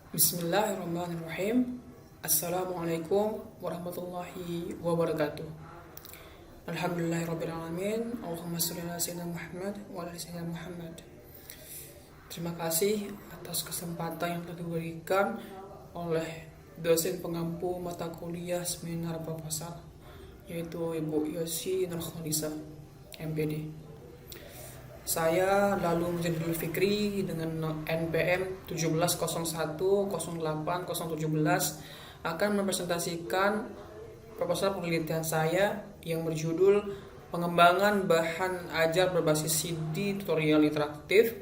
Bismillahirrahmanirrahim. Assalamualaikum warahmatullahi wabarakatuh. Alhamdulillahirrabbilalamin. Allahumma sholli ala sayyidina Muhammad wa ala sayyidina Muhammad. Terima kasih atas kesempatan yang telah diberikan oleh dosen pengampu mata kuliah seminar proposal, yaitu Ibu Yosi Nurkhalisa, MPD. Saya lalu menjadi Fikri dengan NPM 17010817 akan mempresentasikan proposal penelitian saya yang berjudul Pengembangan Bahan Ajar Berbasis CD Tutorial Interaktif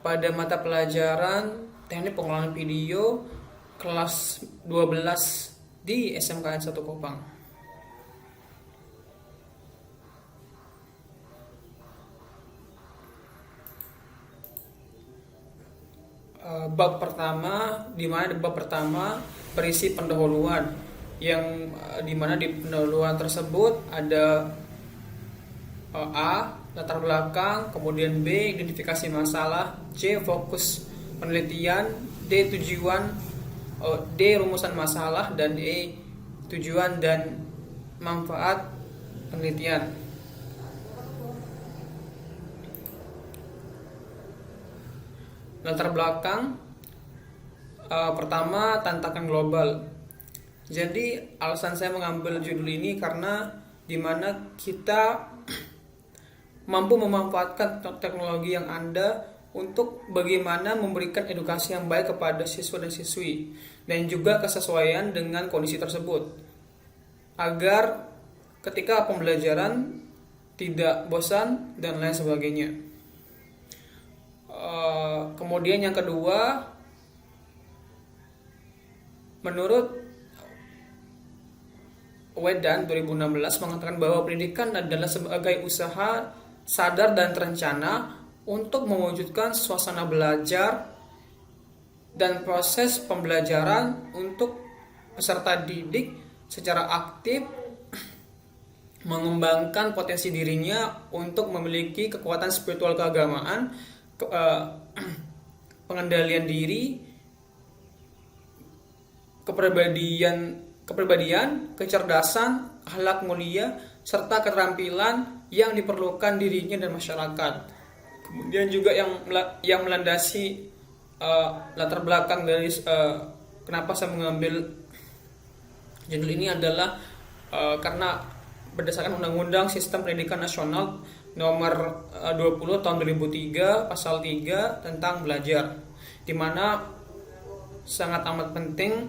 pada mata pelajaran Teknik Pengolahan Video kelas 12 di SMKN 1 Kopang. Bab pertama, di mana bab pertama berisi pendahuluan yang di mana di pendahuluan tersebut ada A, latar belakang, kemudian B, identifikasi masalah, C, fokus penelitian, D, tujuan, D, rumusan masalah, dan E, tujuan dan manfaat penelitian. Latar belakang pertama, tantangan global. Jadi alasan saya mengambil judul ini karena dimana kita mampu memanfaatkan teknologi yang ada untuk bagaimana memberikan edukasi yang baik kepada siswa dan siswi, dan juga kesesuaian dengan kondisi tersebut, agar ketika pembelajaran tidak bosan dan lain sebagainya. Kemudian yang kedua, menurut Wedan 2016 mengatakan bahwa pendidikan adalah sebagai usaha sadar dan terencana untuk mewujudkan suasana belajar dan proses pembelajaran untuk peserta didik secara aktif mengembangkan potensi dirinya untuk memiliki kekuatan spiritual keagamaan, pengendalian diri, kepribadian, kecerdasan, akhlak mulia, serta keterampilan yang diperlukan dirinya dan masyarakat. Kemudian juga yang melandasi latar belakang dari kenapa saya mengambil judul ini adalah karena berdasarkan Undang-Undang Sistem Pendidikan Nasional Nomor 20 Tahun 2003 Pasal 3 tentang belajar, di mana sangat amat penting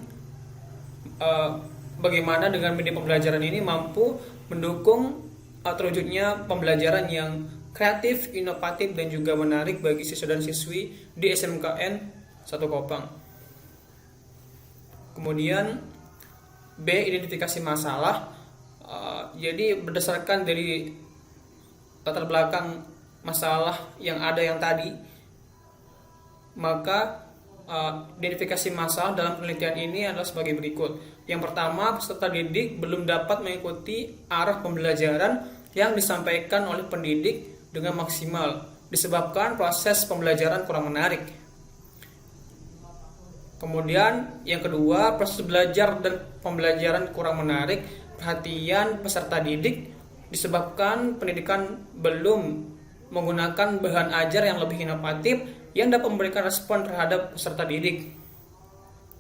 bagaimana dengan media pembelajaran ini mampu mendukung terwujudnya pembelajaran yang kreatif, inovatif, dan juga menarik bagi siswa dan siswi di SMKN 1 Kopang. Kemudian B, identifikasi masalah. Jadi berdasarkan dari latar belakang masalah yang ada yang tadi, maka identifikasi masalah dalam penelitian ini adalah sebagai berikut. Yang pertama, peserta didik belum dapat mengikuti arah pembelajaran yang disampaikan oleh pendidik dengan maksimal disebabkan proses pembelajaran kurang menarik. Kemudian yang kedua, proses belajar dan pembelajaran kurang menarik perhatian peserta didik disebabkan pendidikan belum menggunakan bahan ajar yang lebih inovatif yang dapat memberikan respon terhadap peserta didik.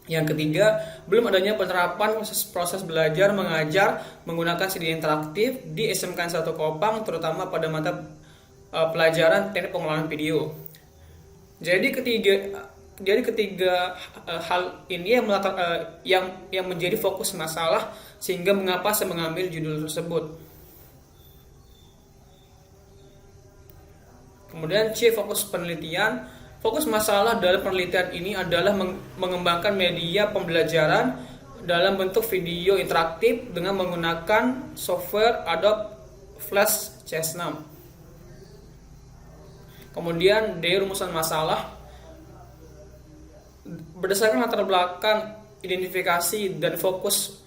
Yang ketiga, belum adanya penerapan proses belajar mengajar menggunakan CD interaktif di SMKN 1 Kopang, terutama pada mata pelajaran teknik pengolahan video. Jadi ketiga hal ini yang menjadi fokus masalah, sehingga mengapa saya mengambil judul tersebut. Kemudian C, fokus penelitian. Fokus masalah dalam penelitian ini adalah mengembangkan media pembelajaran dalam bentuk video interaktif dengan menggunakan software Adobe Flash CS6. Kemudian D, rumusan masalah. Berdasarkan latar belakang, identifikasi, dan fokus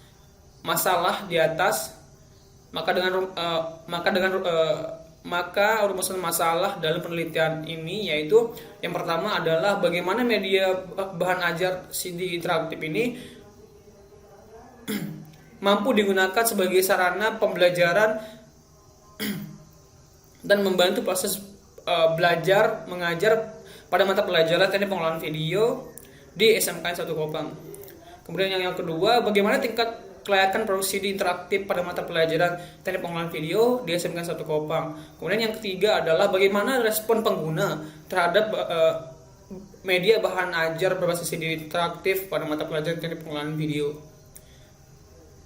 masalah di atas, maka dengan maka rumusan masalah dalam penelitian ini yaitu yang pertama adalah bagaimana media bahan ajar CD interaktif ini mampu digunakan sebagai sarana pembelajaran dan membantu proses belajar mengajar pada mata pelajaran teknik pengolahan video di SMKN 1 Kopang. Kemudian yang kedua, bagaimana tingkat kelayakan produksi CD interaktif pada mata pelajaran teknik pengolahan video di SMKN 1 Kopang. Kemudian yang ketiga adalah bagaimana respon pengguna terhadap media bahan ajar berbasis CD interaktif pada mata pelajaran teknik pengolahan video.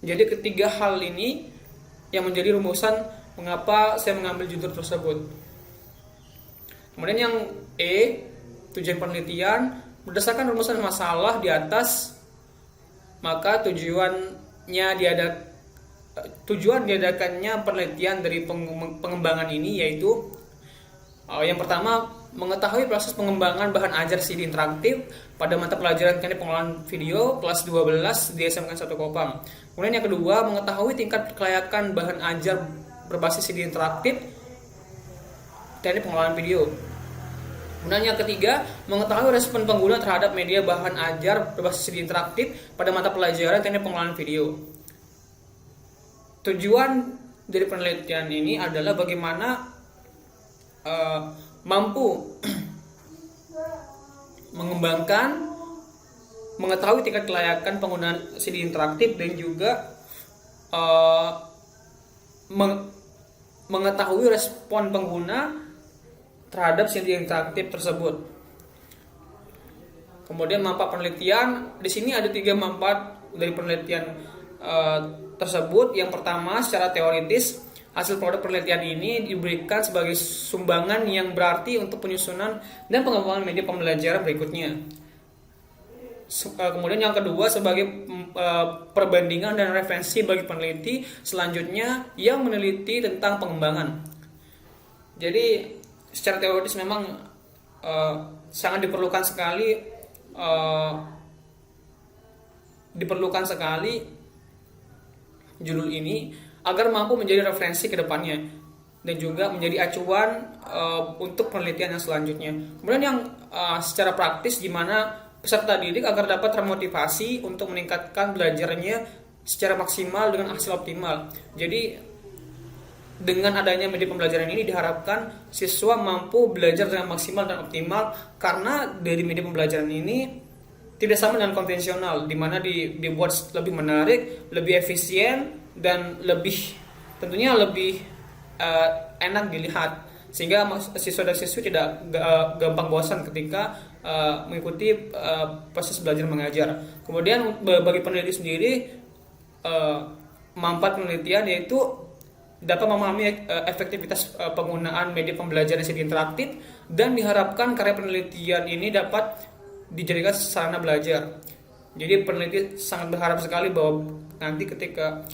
Jadi ketiga hal ini yang menjadi rumusan mengapa saya mengambil judul tersebut. Kemudian yang tujuan penelitian berdasarkan rumusan masalah di atas, maka tujuan diadakannya penelitian dari pengembangan ini yaitu yang pertama mengetahui proses pengembangan bahan ajar CD interaktif pada mata pelajaran teknik pengolahan video kelas 12 di SMK 1 Kopang. Kemudian yang kedua mengetahui tingkat kelayakan bahan ajar berbasis CD interaktif teknik pengolahan video. Kemudian yang ketiga, mengetahui respon pengguna terhadap media bahan ajar berbasis CD interaktif pada mata pelajaran teknik pengolahan video. Tujuan dari penelitian ini adalah bagaimana mampu mengembangkan, mengetahui tingkat kelayakan penggunaan CD interaktif dan juga mengetahui respon pengguna terhadap CD interaktif tersebut. Kemudian manfaat penelitian, di sini ada 3 manfaat dari penelitian tersebut. Yang pertama, secara teoritis, hasil produk penelitian ini diberikan sebagai sumbangan yang berarti untuk penyusunan dan pengembangan media pembelajaran berikutnya. Kemudian yang kedua, sebagai perbandingan dan referensi bagi peneliti selanjutnya yang meneliti tentang pengembangan. Jadi secara teoritis memang sangat diperlukan sekali judul ini agar mampu menjadi referensi ke depannya dan juga menjadi acuan untuk penelitian yang selanjutnya. Kemudian yang secara praktis, gimana peserta didik agar dapat termotivasi untuk meningkatkan belajarnya secara maksimal dengan hasil optimal. Jadi dengan adanya media pembelajaran ini diharapkan siswa mampu belajar dengan maksimal dan optimal karena dari media pembelajaran ini tidak sama dengan konvensional, di mana dibuat lebih menarik, lebih efisien dan tentunya lebih enak dilihat, sehingga siswa dan siswi tidak gampang bosan ketika mengikuti proses belajar mengajar. Kemudian bagi peneliti sendiri, manfaat penelitian yaitu dapat memahami efektivitas penggunaan media pembelajaran CD interaktif dan diharapkan karya penelitian ini dapat dijadikan sarana belajar. Jadi peneliti sangat berharap sekali bahwa nanti ketika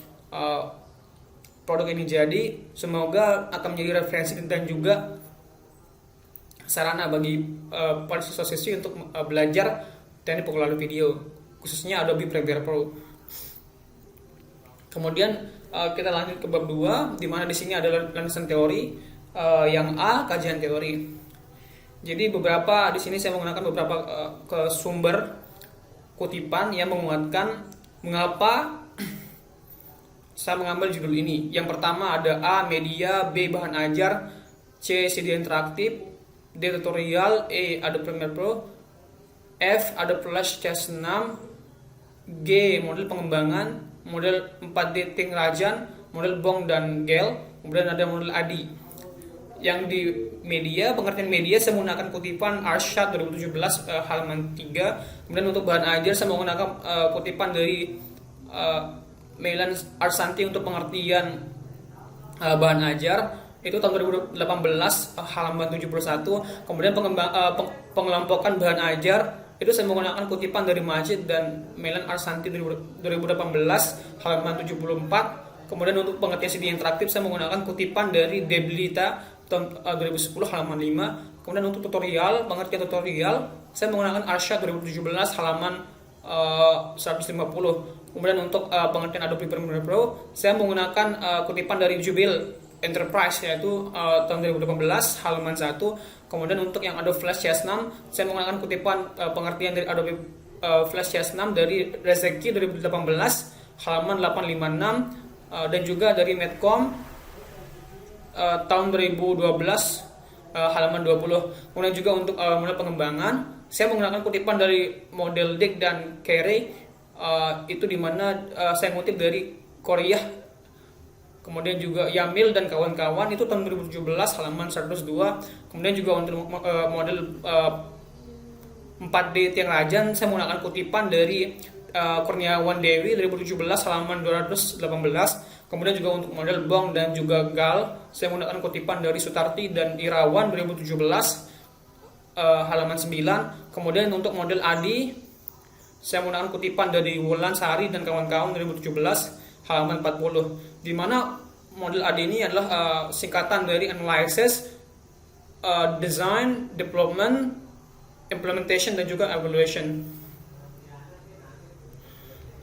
produk ini jadi, semoga akan menjadi referensi dan juga sarana bagi para siswa-siswi untuk belajar teknik pengolahan video, khususnya Adobe Premiere Pro. Kemudian kita lanjut ke bab 2, di mana di sini adalah landasan teori. Yang A, kajian teori. Jadi di sini saya menggunakan beberapa sumber kutipan yang menguatkan mengapa saya mengambil judul ini. Yang pertama ada A, media; B, bahan ajar; C, CD interaktif; D, tutorial; E, Adobe Premiere Pro; F, Adobe Flash CS6; G, model pengembangan; model 4D Ting Rajan; model Bong dan Gel; kemudian ada model ADI. Yang di media, pengertian media saya menggunakan kutipan Arsyad 2017 halaman 3. Kemudian untuk bahan ajar saya menggunakan kutipan dari Mailan Arsanti untuk pengertian bahan ajar, itu tahun 2018 halaman 71. Kemudian pengelompokan bahan ajar itu saya menggunakan kutipan dari Majid dan Mailan Arsanti 2018 halaman 74. Kemudian untuk pengertian CD interaktif saya menggunakan kutipan dari Deblita tahun 2010 halaman 5. Kemudian untuk tutorial, pengertian tutorial saya menggunakan Arsyad 2017 halaman 150. Kemudian untuk pengertian Adobe Premiere Pro saya menggunakan kutipan dari Jubil Enterprise, yaitu tahun 2018 halaman 1. Kemudian untuk yang Adobe Flash CS6, saya menggunakan kutipan pengertian dari Adobe Flash CS6 dari Rezeki 2018 halaman 856, dan juga dari Medcom tahun 2012 halaman 20. Kemudian juga untuk model pengembangan, saya menggunakan kutipan dari model Dick dan Carey, itu dimana saya ngutip dari Korea. Kemudian juga Yamil dan kawan-kawan itu tahun 2017 halaman 102. Kemudian juga untuk model 4D Tiang Rajan, saya menggunakan kutipan dari Kurniawan Dewi 2017 halaman 218. Kemudian juga untuk model Bong dan juga Gal, saya menggunakan kutipan dari Sutarti dan Irawan 2017 halaman 9. Kemudian untuk model Adi, saya menggunakan kutipan dari Wulan Sari dan kawan-kawan 2017 halaman 40, di mana model AD ini adalah singkatan dari Analysis, Design, Development, Implementation, dan juga Evaluation.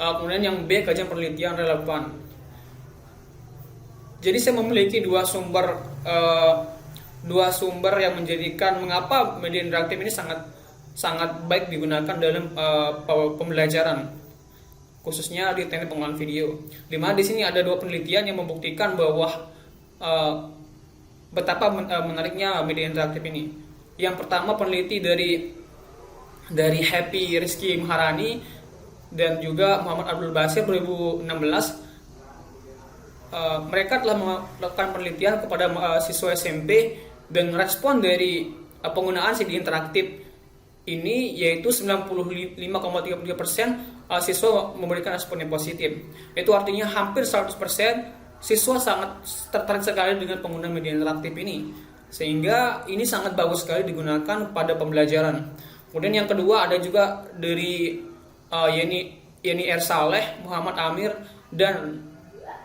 Kemudian yang B, kajian penelitian relevan. Jadi saya memiliki dua sumber yang menjadikan mengapa media interaktif ini sangat baik digunakan dalam pembelajaran, khususnya di teknik pengolahan video. Di mana di sini ada dua penelitian yang membuktikan bahwa betapa menariknya media interaktif ini. Yang pertama peneliti dari Happy Rizky Maharani dan juga Muhammad Abdul Basir 2016. Mereka telah melakukan penelitian kepada siswa SMP, dan respon dari penggunaan CD interaktif ini yaitu 95,33% siswa memberikan respon yang positif. Itu artinya hampir 100% siswa sangat tertarik sekali dengan penggunaan media interaktif ini, sehingga ini sangat bagus sekali digunakan pada pembelajaran. Kemudian yang kedua ada juga dari Yeni R. Saleh, Muhammad Amir, dan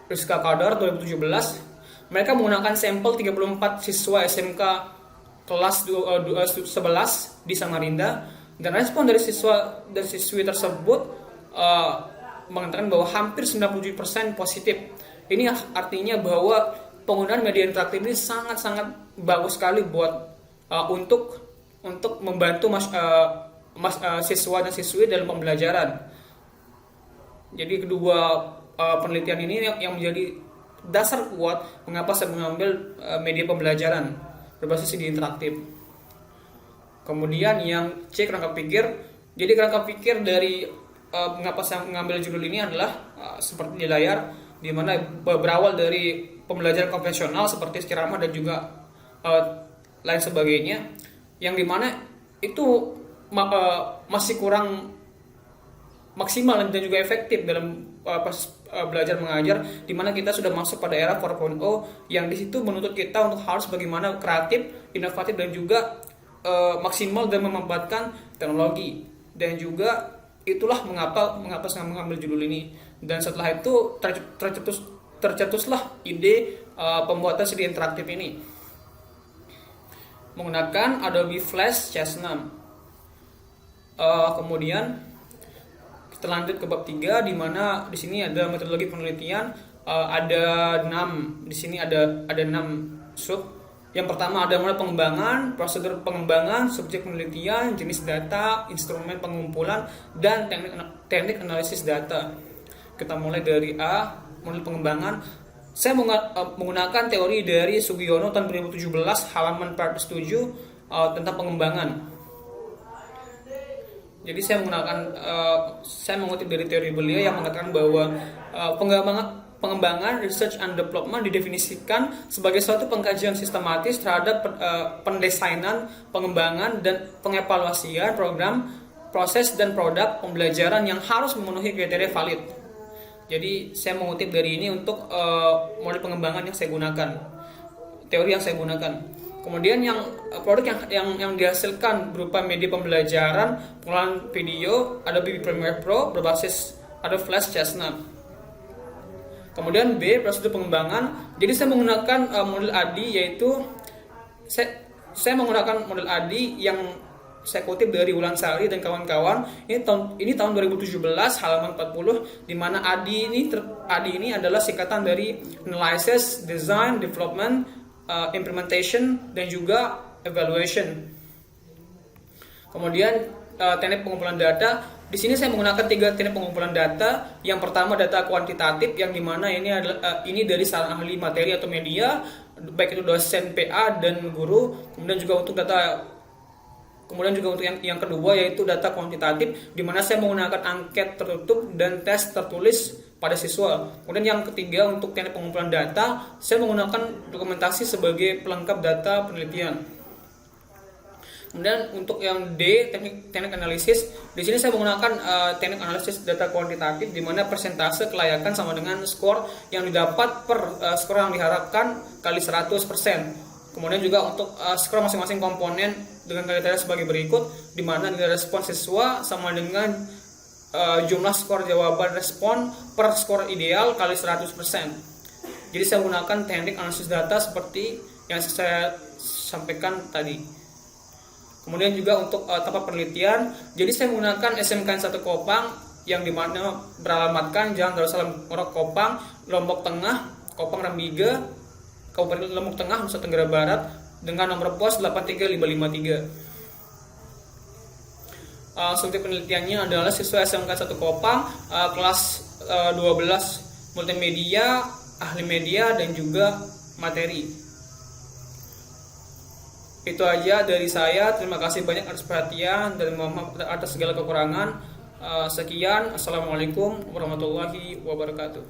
Rizka Kadar 2017. Mereka menggunakan sampel 34 siswa SMK kelas 11 di Samarinda, dan respon dari siswa dan siswi tersebut mengatakan bahwa hampir 97% positif. Ini artinya bahwa penggunaan media interaktif ini sangat-sangat bagus sekali buat untuk membantu siswa dan siswi dalam pembelajaran. Jadi kedua penelitian ini yang menjadi dasar kuat mengapa saya mengambil media pembelajaran berbasis media interaktif. Kemudian yang C, kerangka pikir. Jadi kerangka pikir dari mengapa saya mengambil judul ini adalah seperti di layar, di mana berawal dari pembelajaran konvensional seperti ceramah dan juga lain sebagainya, yang dimana itu masih kurang maksimal dan juga efektif dalam belajar mengajar, di mana kita sudah masuk pada era 4.0 yang di situ menuntut kita untuk harus bagaimana kreatif, inovatif, dan juga maksimal dan memanfaatkan teknologi. Dan juga itulah mengapa saya mengambil judul ini. Dan setelah itu tercetuslah ide pembuatan CD interaktif ini menggunakan Adobe Flash CS6. Kemudian kita lanjut ke bab 3, di mana di sini ada metodologi penelitian, ada 6. Di sini ada 6 sub. Yang pertama ada mulai pengembangan, prosedur pengembangan, subjek penelitian, jenis data, instrumen pengumpulan, dan teknik analisis data. Kita mulai dari A, model pengembangan. Saya menggunakan teori dari Sugiono tahun 2017 halaman 407 tentang pengembangan. Jadi saya mengutip dari teori beliau yang mengatakan bahwa pengembangan research and development didefinisikan sebagai suatu pengkajian sistematis terhadap pendesainan, pengembangan, dan pengevaluasian program, proses, dan produk pembelajaran yang harus memenuhi kriteria valid. Jadi saya mengutip dari ini untuk model pengembangan yang saya gunakan, teori yang saya gunakan. Kemudian yang produk yang dihasilkan berupa media pembelajaran, pengolahan video, Adobe Premiere Pro berbasis Adobe Flash CS6. Kemudian B, prosedur pengembangan. Jadi saya menggunakan model ADI, yaitu saya menggunakan model ADI yang saya kutip dari Wulansari dan kawan-kawan. Ini tahun 2017 halaman 40, di mana ADI ini adalah singkatan dari Analysis, Design, Development, Implementation, dan juga Evaluation. Kemudian teknik pengumpulan data. Di sini saya menggunakan 3 teknik pengumpulan data. Yang pertama data kuantitatif, yang dimana ini dari saran ahli materi atau media, baik itu dosen PA dan guru. Kemudian juga untuk yang kedua yaitu data kuantitatif, di mana saya menggunakan angket tertutup dan tes tertulis pada siswa. Kemudian yang ketiga untuk teknik pengumpulan data, saya menggunakan dokumentasi sebagai pelengkap data penelitian. Kemudian untuk yang D, teknik analisis, di sini saya menggunakan teknik analisis data kuantitatif, di mana persentase kelayakan sama dengan skor yang didapat per skor yang diharapkan kali 100%. Kemudian juga untuk skor masing-masing komponen dengan kriteria sebagai berikut, di mana nilai respon siswa sama dengan jumlah skor jawaban respon per skor ideal kali 100%. Jadi saya menggunakan teknik analisis data seperti yang saya sampaikan tadi. Kemudian juga untuk tempat penelitian, jadi saya menggunakan SMKN 1 Kopang, yang dimana beralamatkan Jalan Darussalam Ngorok Kopang, Lombok Tengah, Kopang Rambiga, Kabupaten Lombok Tengah, Nusa Tenggara Barat, dengan nomor pos 83553. Subjek penelitiannya adalah siswa SMK 1 Kopang, kelas 12 multimedia, ahli media, dan juga materi. Itu aja dari saya. Terima kasih banyak atas perhatian dan mohon maaf atas segala kekurangan. Sekian. Assalamualaikum warahmatullahi wabarakatuh.